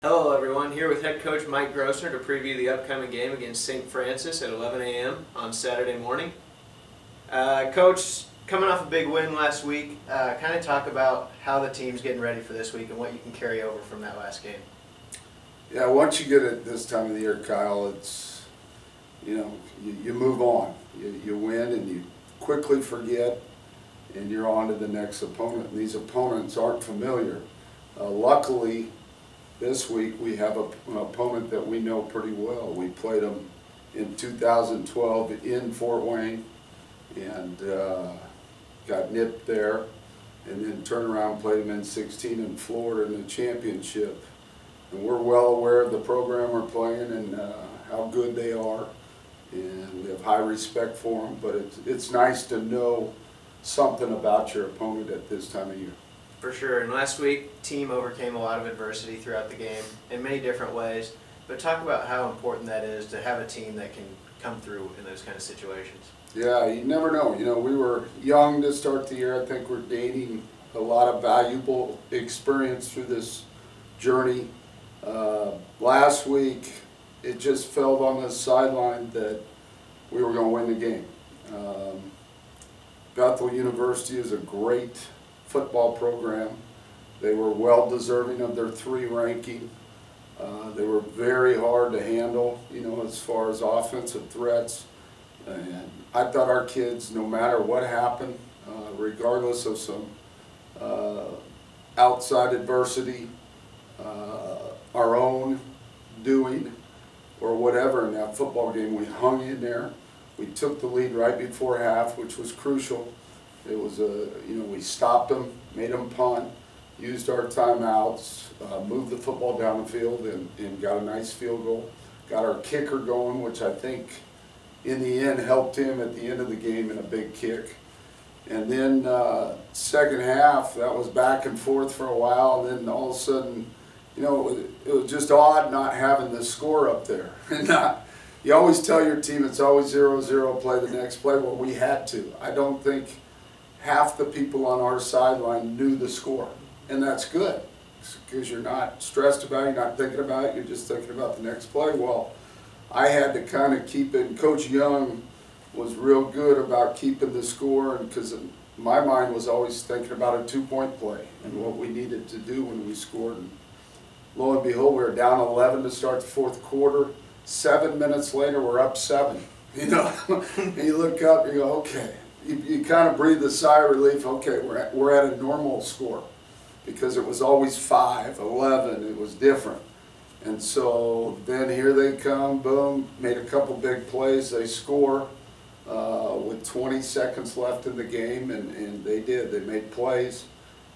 Hello everyone, here with head coach Mike Grossner to preview the upcoming game against St. Francis at 11 a.m. on Saturday morning. Coach, coming off a big win last week, kind of talk about how the team's getting ready for this week and what you can carry over from that last game. Yeah, once you get it this time of the year, Kyle, it's, you move on. You win and you quickly forget and you're on to the next opponent. And these opponents aren't familiar. Luckily, this week we have an opponent that we know pretty well. We played them in 2012 in Fort Wayne and got nipped there, and then turned around and played them in 16 in Florida in the championship. And we're well aware of the program we're playing and how good they are, and we have high respect for them, but it's nice to know something about your opponent at this time of year. For sure, and last week, team overcame a lot of adversity throughout the game in many different ways, but talk about how important that is to have a team that can come through in those kind of situations. Yeah, you never know. We were young to start the year. I think we're gaining a lot of valuable experience through this journey. Last week, it just felt on the sideline that we were going to win the game. Bethel University is a great football program. They were well deserving of their 3 ranking. They were very hard to handle, as far as offensive threats. And I thought our kids, no matter what happened, regardless of some outside adversity, our own doing, or whatever in that football game, we hung in there. We took the lead right before half, which was crucial. It was we stopped them, made them punt, used our timeouts, moved the football down the field, and got a nice field goal. Got our kicker going, which I think in the end helped him at the end of the game in a big kick. And then second half, that was back and forth for a while, and then all of a sudden, it was just odd not having the score up there. And you always tell your team it's always 0-0, play the next play. Well, we had to. I don't think half the people on our sideline knew the score, and that's good because you're not stressed about it, you're not thinking about it, you're just thinking about the next play. Well, I had to kind of keep it, and Coach Young was real good about keeping the score, and because my mind was always thinking about a 2-point play and what we needed to do when we scored. And lo and behold, we were down 11 to start the fourth quarter. 7 minutes later, we're up 7. And you look up and you go, okay. You kind of breathe a sigh of relief. Okay, we're at a normal score, because it was always 5, 11. It was different. And so then here they come, boom, made a couple big plays. They score with 20 seconds left in the game, and they did. They made plays,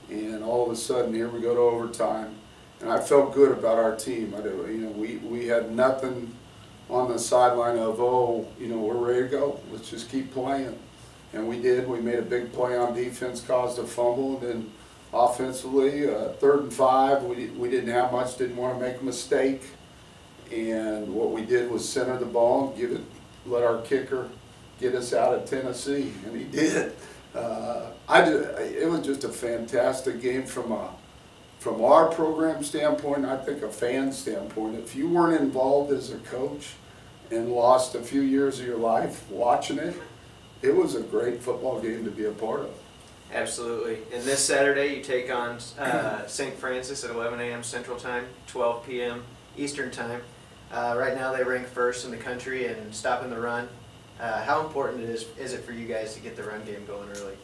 and all of a sudden here we go to overtime. And I felt good about our team. We had nothing on the sideline of, we're ready to go. Let's just keep playing. And we did. We made a big play on defense, caused a fumble, and then offensively, 3rd and 5, we didn't have much, didn't want to make a mistake. And what we did was center the ball and let our kicker get us out of Tennessee, and he did. It was just a fantastic game from our program standpoint, I think a fan standpoint. If you weren't involved as a coach and lost a few years of your life watching it, it was a great football game to be a part of. Absolutely. And this Saturday you take on St. Francis at 11 a.m. Central Time, 12 p.m. Eastern Time. Right now they rank 1st in the country in stopping the run. How important is it for you guys to get the run game going early?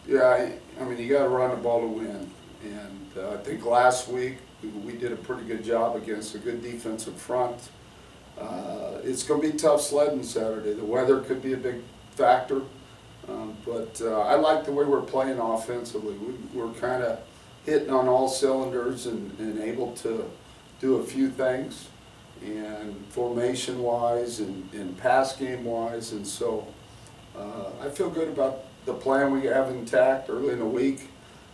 Yeah, you got to run the ball to win. And I think last week we did a pretty good job against a good defensive front. It's going to be tough sledding Saturday. The weather could be a big factor, but I like the way we're playing offensively. We're kind of hitting on all cylinders and able to do a few things, and formation-wise and pass game-wise, and so I feel good about the plan we have intact early in the week.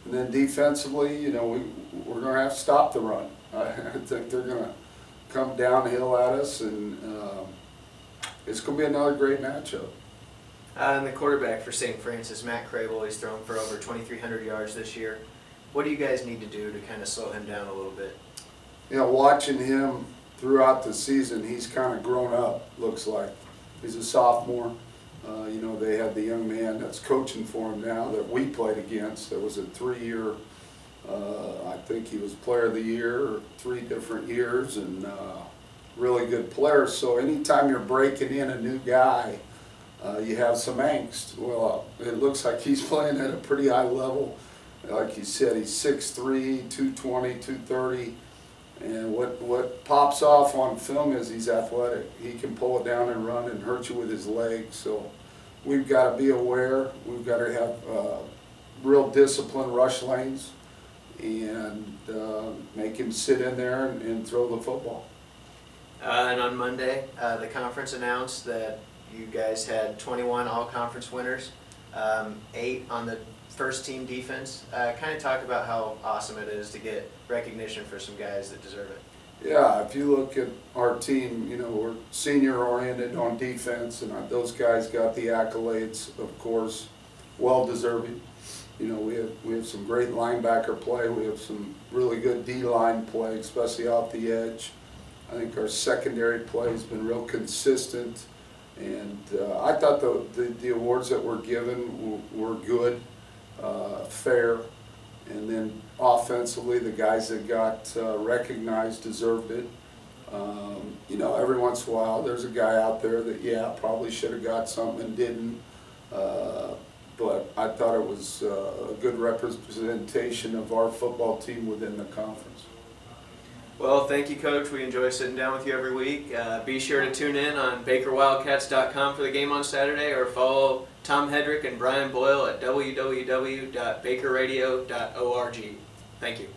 And then defensively, we're going to have to stop the run. I think they're going to come downhill at us, and it's going to be another great matchup. And the quarterback for St. Francis, Matt Crable, he's thrown for over 2,300 yards this year. What do you guys need to do to kind of slow him down a little bit? you know, watching him throughout the season, he's kind of grown up, looks like. He's a sophomore. You know, they had the young man that's coaching for him now that we played against. There was a 3-year, I think he was player of the year, or 3 different years, and really good player. So anytime you're breaking in a new guy, you have some angst. Well, it looks like he's playing at a pretty high level. Like you said, he's 6'3", 220, 230. And what pops off on film is he's athletic. He can pull it down and run and hurt you with his legs. So we've got to be aware. We've got to have real disciplined rush lanes and make him sit in there and throw the football. And on Monday, the conference announced that you guys had 21 all-conference winners, 8 on the first team defense. Kind of talk about how awesome it is to get recognition for some guys that deserve it. Yeah, if you look at our team, you know, we're senior oriented on defense, and those guys got the accolades, of course, well deserving. You know, we have some great linebacker play. We have some really good D-line play, especially off the edge. I think our secondary play has been real consistent, and I thought the awards that were given were good, fair, and then offensively, the guys that got recognized deserved it. You know, every once in a while, there's a guy out there that, yeah, probably should have got something and didn't. But I thought it was a good representation of our football team within the conference. Well, thank you, Coach. We enjoy sitting down with you every week. Be sure to tune in on BakerWildcats.com for the game on Saturday, or follow Tom Hedrick and Brian Boyle at www.bakerradio.org. Thank you.